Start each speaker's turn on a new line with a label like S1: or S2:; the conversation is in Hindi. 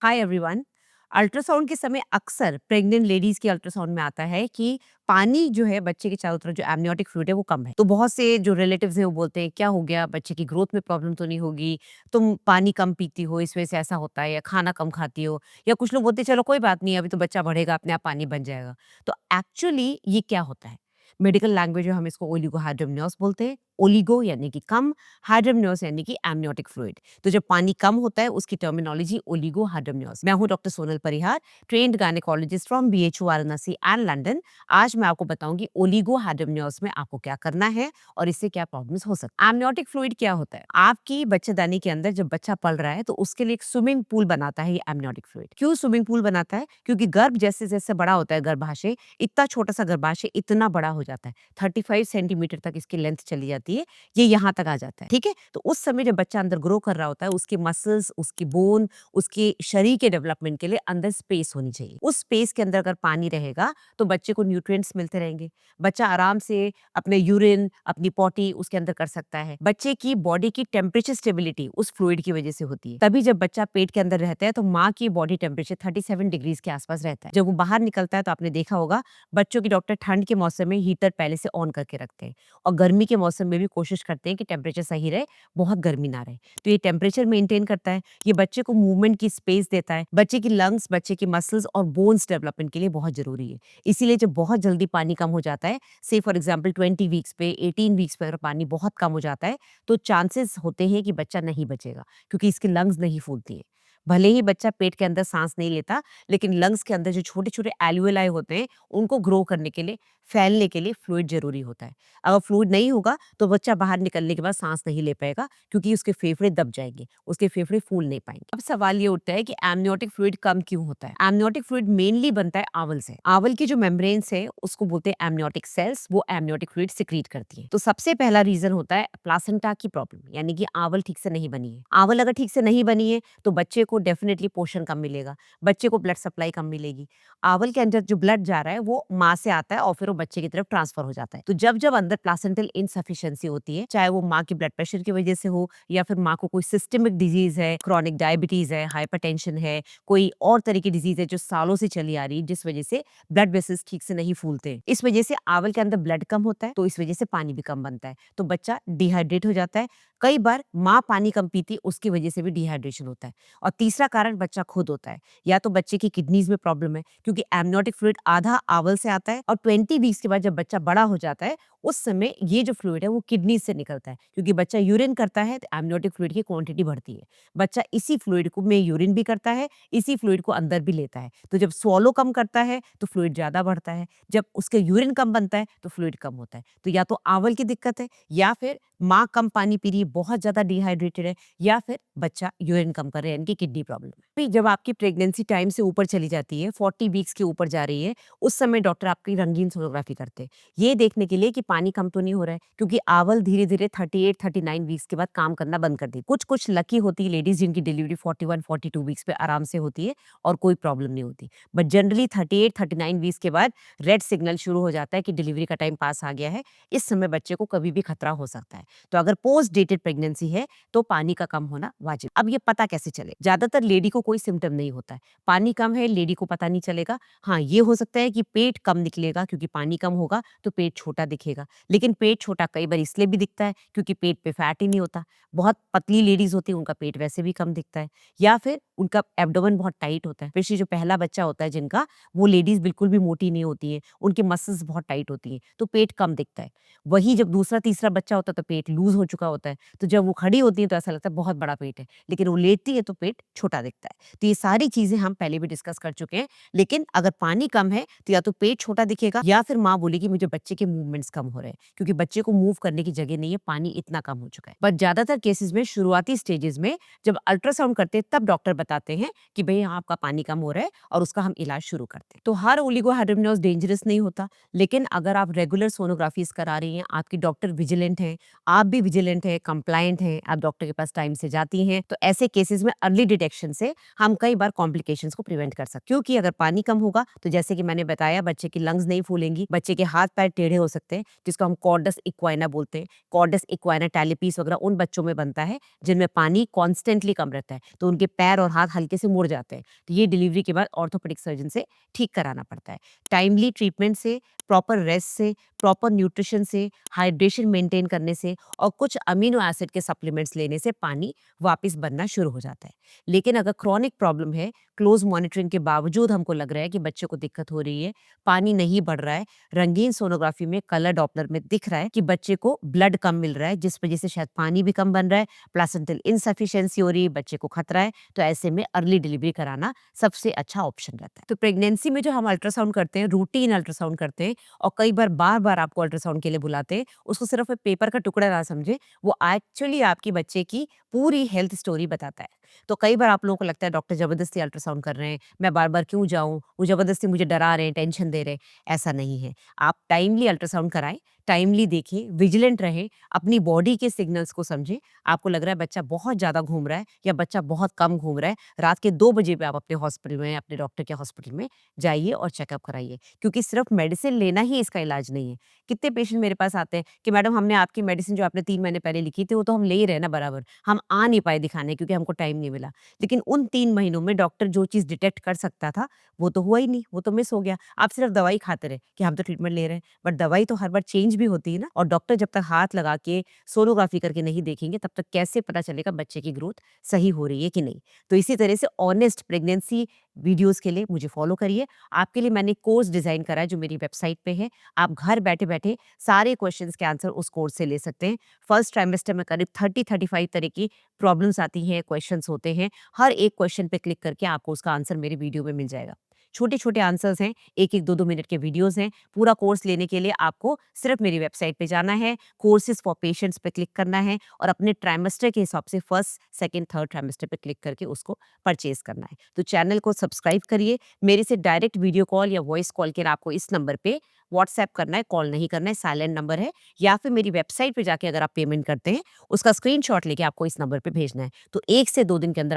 S1: Hi everyone. अल्ट्रासाउंड के समय अक्सर प्रेग्नेंट लेडीज के अल्ट्रासाउंड में आता है कि पानी जो है बच्चे के चारों तरफ जो एमनियोटिक फ्लूइड है वो कम है। तो बहुत से जो रिलेटिव्स हैं वो बोलते हैं क्या हो गया, बच्चे की ग्रोथ में प्रॉब्लम तो नहीं होगी, तुम पानी कम पीती हो इस वजह से ऐसा होता है, या खाना कम खाती हो, या कुछ लोग बोलते हैं चलो कोई बात नहीं अभी तो बच्चा बढ़ेगा अपने आप पानी बन जाएगा। तो एक्चुअली ये क्या होता है? मेडिकल लैंग्वेज में हम इसको ओलिगोहाइड्रोमनियोस बोलते हैं। ओलिगो यानी कि कम, हाइड्रोमनियोस यानी कि एमनियोटिक फ्लूइड। तो जब पानी कम होता है उसकी टर्मिनोलॉजी ओलिगोहाइड्रोमनियोस। मैं हूं doctor Sonal Parihar, trained gynaecologist from BHU Varanasi and London. आज मैं आपको बताऊंगी ओलिगोहाइड्रोमनियोस में आपको क्या करना है और इससे क्या प्रॉब्लम्स हो सकती है। एमनियोटिक फ्लूइड क्या होता है? आपकी बच्चेदानी के अंदर जब बच्चा पल रहा है तो उसके लिए एक स्विमिंग पूल बनाता है ये एमनियोटिक फ्लूइड। क्यों स्विमिंग पूल बनाता है? क्योंकि गर्भ जैसे जैसे बड़ा होता है, गर्भाशय इतना छोटा सा गर्भाशय इतना बड़ा हो जाता है, 35 सेंटीमीटर तक इसकी लेंथ चली जाती है, ये यहाँ तक आ जाता है। ठीक है, तो उस समय जब बच्चा अंदर ग्रो कर रहा होता है उसके मसल्स, उसकी बोन, उसके शरीर के डेवलपमेंट के लिए अंदर स्पेस होनी चाहिए। उस स्पेस के अंदर अगर पानी रहेगा तो बच्चे को न्यूट्रिएंट्स मिलते रहेंगे, बच्चा आराम से अपने यूरिन, अपनी पॉटी उसके अंदर कर सकता है। बच्चे की बॉडी की टेम्परेचर स्टेबिलिटी उस फ्लूइड की वजह से होती है। तभी जब बच्चा पेट के अंदर रहता है तो माँ की बॉडी टेम्परेचर 37 डिग्रीज के आसपास रहता है। जब वो बाहर निकलता है तो आपने देखा होगा बच्चों की डॉक्टर ठंड के मौसम में हीटर पहले से ऑन करके रखते हैं, और गर्मी के मौसम में भी कोशिश करते हैं कि टेम्परेचर सही रहे, बहुत गर्मी ना रहे। तो ये टेम्परेचर मेंटेन करता है, ये बच्चे को मूवमेंट की स्पेस देता है, बच्चे की लंग्स, बच्चे की मसल्स और बोन्स डेवलपमेंट के लिए बहुत जरूरी है। इसीलिए जब बहुत जल्दी पानी कम हो जाता है, से फॉर एग्जाम्पल 20 वीक्स पे, 18 वीक्स पे अगर पानी बहुत कम हो जाता है तो चांसेस होते हैं कि बच्चा नहीं बचेगा, क्योंकि इसकी लंग्स नहीं फूलती है। भले ही बच्चा पेट के अंदर सांस नहीं लेता, लेकिन लंग्स के अंदर जो छोटे छोटे एल्वियोलाई होते हैं उनको ग्रो करने के लिए, फैलने के लिए फ्लूइड जरूरी होता है। अगर फ्लूइड नहीं होगा तो बच्चा बाहर निकलने के बाद सांस नहीं ले पाएगा, क्योंकि उसके फेफड़े दब जाएंगे, उसके फेफड़े फूल नहीं पाएंगे। अब सवाल ये उठता है कि एमनियोटिक फ्लूइड कम क्यों होता है? एमनियोटिक फ्लूइड मेनली बनता है आवल से। आवल की जो मेम्ब्रेन्स है उसको बोलते हैं एमनियोटिक सेल्स, वो एमनियोटिक फ्लूइड सिक्रीट करती है। तो सबसे पहला रीजन होता है प्लासेंटा की प्रॉब्लम, यानी कि आवल ठीक से नहीं बनी है। आवल अगर ठीक से नहीं बनी है तो बच्चे को डेफिनेटली पोषण कम मिलेगा, बच्चे को ब्लड सप्लाई कम मिलेगी। आवल के अंदर जो ब्लड जा रहा है वो माँ से आता है और फिर वो बच्चे की तरफ ट्रांसफर हो जाता है। तो जब जब अंदर प्लासेंटल इनसफिशिएंसी होती है, चाहे वो माँ की ब्लड प्रेशर की वजह से हो, या फिर माँ को कोई सिस्टमिक डिजीज है, क्रॉनिक डायबिटीज है, हाइपरटेंशन है, कोई और तरह की डिजीज है जो सालों से चली आ रही है, जिस वजह से ब्लड वेसल्स ठीक से नहीं फूलते, इस वजह से आवल के अंदर ब्लड कम होता है, तो इस वजह से पानी भी कम बनता है, तो बच्चा डिहाइड्रेट हो जाता है। कई बार माँ पानी कम पीती, उसकी वजह से भी डिहाइड्रेशन होता है। और तीसरा कारण बच्चा खुद होता है, या तो बच्चे की किडनीज में प्रॉब्लम है, क्योंकि एमनियोटिक फ्लूइड आधा आवल से आता है, और 20 वीक्स के बाद जब बच्चा बड़ा हो जाता है उस समय ये जो फ्लूइड है वो किडनी से निकलता है, क्योंकि बच्चा यूरिन करता है तो एमनियोटिक फ्लूइड की क्वांटिटी बढ़ती है। बच्चा इसी फ्लूइड को में यूरिन भी करता है, इसी फ्लूइड को अंदर भी लेता है, तो जब स्वॉलो कम करता है तो फ्लूइड ज्यादा बढ़ता है, जब उसके यूरिन कम बनता है तो फ्लूइड कम होता है। तो या तो आवल की दिक्कत है, या फिर माँ कम पानी पी रही है, बहुत ज्यादा डिहाइड्रेटेड है, या फिर बच्चा यूरिन कम कर रहा है, यानी कि किडनी प्रॉब्लम है। फिर जब आपकी प्रेगनेंसी टाइम से ऊपर चली जाती है, 40 वीक्स के ऊपर जा रही है, उस समय डॉक्टर आपकी रंगीन सोनोग्राफी करते हैं, ये देखने के लिए कि पानी कम तो नहीं हो रहा है, क्योंकि आवल धीरे धीरे 38-39 वीक्स के बाद काम करना बंद कर दी। कुछ कुछ लकी होती है लेडीज जिनकी डिलीवरी 41-42 वीक्स पे आराम से होती है और कोई प्रॉब्लम नहीं होती, बट जनरली 38-39 वीक्स के बाद रेड सिग्नल शुरू हो जाता है कि डिलीवरी का टाइम पास आ गया है, इस समय बच्चे को कभी भी खतरा हो सकता है। तो अगर पोस्ट डेटेड प्रेगनेंसी है तो पानी का कम होना वाजिब। अब ये पता कैसे चले? ज्यादातर लेडी को कोई सिम्टम नहीं होता है, पानी कम है लेडी को पता नहीं चलेगा। हाँ, ये हो सकता है कि पेट कम निकलेगा, क्योंकि पानी कम होगा तो पेट छोटा दिखेगा, लेकिन पेट छोटा कई बार इसलिए भी दिखता है क्योंकि पेट पे फैट ही नहीं होता। बहुत पतली लेडीज होती है उनका पेट वैसे भी कम दिखता है, या फिर उनका एब्डोमेन बहुत टाइट होता है, स्पेशली जो पहला बच्चा होता है जिनका, वो लेडीज बिल्कुल भी मोटी नहीं होती है, उनकी मसल्स बहुत टाइट होती हैं, तो पेट कम दिखता है। वही जब दूसरा तीसरा बच्चा होता है तो पेट लूज हो चुका होता है, तो जब वो खड़ी होती है तो ऐसा लगता है बहुत बड़ा पेट है, लेकिन वो लेटती है तो पेट छोटा दिखता है। तो ये सारी चीजें हम पहले भी डिस्कस कर चुके हैं। लेकिन अगर पानी कम है तो या तो पेट छोटा दिखेगा, या फिर माँ बोलेगी मुझे बच्चे के मूवमेंट्स कम हो रहे हैं, क्योंकि बच्चे को मूव करने की जगह नहीं है, पानी इतना कम हो चुका है। बट ज्यादातर केसेस में शुरुआती स्टेजेस में जब अल्ट्रासाउंड करते हैं तब डॉक्टर बताते हैं कि भाई हाँ आपका पानी कम हो रहा है, और उसका हम इलाज शुरू करते हैं। तो हर ओलिगोहाइड्रोमनियोस डेंजरस नहीं होता, लेकिन अगर आप रेगुलर सोनोग्राफीज करा रही हैं, आपकी डॉक्टर विजिलेंट है, आप भी विजिलेंट है, कंप्लायंट है, आप डॉक्टर के पास टाइम से जाती हैं, तो ऐसे केसेस में अर्ली डिटेक्शन से हम कई बार कॉम्प्लिकेशंस को प्रिवेंट कर सकते हैं। क्योंकि अगर पानी कम होगा तो जैसे कि मैंने बताया, बच्चे की लंग्स नहीं फूलेंगी, बच्चे के हाथ पैर टेढ़े हो सकते हैं, जिसको हम कॉर्डस इक्वाइना बोलते हैं। कॉर्डस इक्वाइना टैलिपीस वगैरह उन बच्चों में बनता है जिनमें पानी कॉन्स्टेंटली कम रहता है, तो उनके पैर और हाथ हल्के से मुड़ जाते हैं। तो ये डिलीवरी के बाद ऑर्थोपेडिक सर्जन से ठीक कराना पड़ता है। टाइमली ट्रीटमेंट से, प्रॉपर रेस्ट से, प्रॉपर न्यूट्रिशन से, हाइड्रेशन मेंटेन करने से और कुछ अमीनो एसिड के सप्लीमेंट्स लेने से पानी वापस बनना शुरू हो जाता है। लेकिन अगर क्रॉनिक प्रॉब्लम है, क्लोज मॉनिटरिंग के बावजूद हमको लग रहा है कि बच्चे को दिक्कत हो रही है, पानी नहीं बढ़ रहा है, रंगीन सोनोग्राफी में कलर डॉपलर में दिख रहा है कि बच्चे को ब्लड कम मिल रहा है, जिस वजह से शायद पानी भी कम बन रहा है, प्लासेंटल इनसफिशिएंसी हो रही है, बच्चे को खतरा है, तो ऐसे में अर्ली डिलीवरी कराना सबसे अच्छा ऑप्शन रहता है। तो प्रेगनेंसी में जो हम अल्ट्रासाउंड करते हैं, रूटीन अल्ट्रासाउंड करते हैं और कई बार आपको अल्ट्रासाउंड के लिए बुलाते हैं, उसको सिर्फ एक पेपर का टुकड़ा ना समझे, वो एक्चुअली आपकी बच्चे की पूरी हेल्थ स्टोरी बताता है। तो कई बार आप लोगों को लगता है डॉक्टर जबरदस्ती अल्ट्रासाउंड कर रहे हैं, मैं बार-बार क्यों जाऊँ? वो जबरदस्ती मुझे डरा रहे हैं, टेंशन दे रहे हैं, ऐसा नहीं है। आप टाइमली अल्ट्रासाउंड कराएँ, टाइमली देखें, विजिलेंट रहें, अपनी बॉडी के सिग्नल्स को समझें। आपको लग रहा है बच्चा बहुत ज़्यादा घूम रहा है या बच्चा बहुत कम घूम रहा है, रात के 2 बजे पे आप अपने हॉस्पिटल में, अपने डॉक्टर के हॉस्पिटल में जाइए और चेकअप कराइए, क्योंकि सिर्फ मेडिसिन लेना ही इसका इलाज नहीं है। कितने पेशेंट मेरे पास आते हैं कि मैडम हमने आपकी मेडिसिन जो आपने 3 महीने पहले लिखी थी, वो तो हम ले ही रहे हैं ना बराबर, हम आ नहीं पाए दिखाने क्योंकि हमको टाइम नहीं मिला। लेकिन उन 3 महीनों में डॉक्टर जो चीज़ डिटेक्ट कर सकता था, वो तो हुआ ही नहीं, वो तो मिस हो गया। आप सिर्फ दवाई खाते रहे कि हम तो ट्रीटमेंट ले रहे हैं, बट दवाई तो हर बार चेंज भी होती है ना, और डॉक्टर जब तक हाथ लगा के सोनोग्राफी करके नहीं देखेंगे, तब तक कैसे पता चलेगा बच्चे की ग्रोथ सही हो रही है कि नहीं। तो इसी तरह से ऑनेस्ट प्रेगनेंसी वीडियोज़ के लिए मुझे फॉलो करिए। आपके लिए मैंने कोर्स डिज़ाइन करा है जो मेरी वेबसाइट पे है। आप घर बैठे-बैठे सारे क्वेश्चंस के आंसर उस कोर्स से ले सकते हैं। फर्स्ट ट्राइमेस्टर में करीब 30-35 तरह की प्रॉब्लम्स आती हैं, क्वेश्चंस होते हैं। हर एक क्वेश्चन पे क्लिक करके आपको उसका आंसर मेरी वीडियो में मिल जाएगा। छोटे-छोटे आंसर्स हैं, 1-1, 2-2 मिनट के वीडियोज़ हैं। पूरा कोर्स लेने के लिए आपको सिर्फ मेरी वेबसाइट पे जाना है, कोर्सेज़ फॉर पेशेंट्स पे क्लिक करना है और अपने ट्राइमेस्टर के हिसाब से फर्स्ट, सेकंड, थर्ड ट्राइमेस्टर पे क्लिक करके उसको परचेज़ करना है। तो चैनल को सब्सक्राइब करिए। मेरे से डायरेक्ट वीडियो कॉल या वॉइस कॉल के लिए आपको इस नंबर पे व्हाट्सएप करना है, कॉल नहीं करना है, साइलेंट नंबर है, या फिर मेरी वेबसाइट पे जाके अगर आप पेमेंट करते हैं, उसका स्क्रीनशॉट लेके आपको इस नंबर पे भेजना है। तो 1 से 2 दिन के अंदर आपको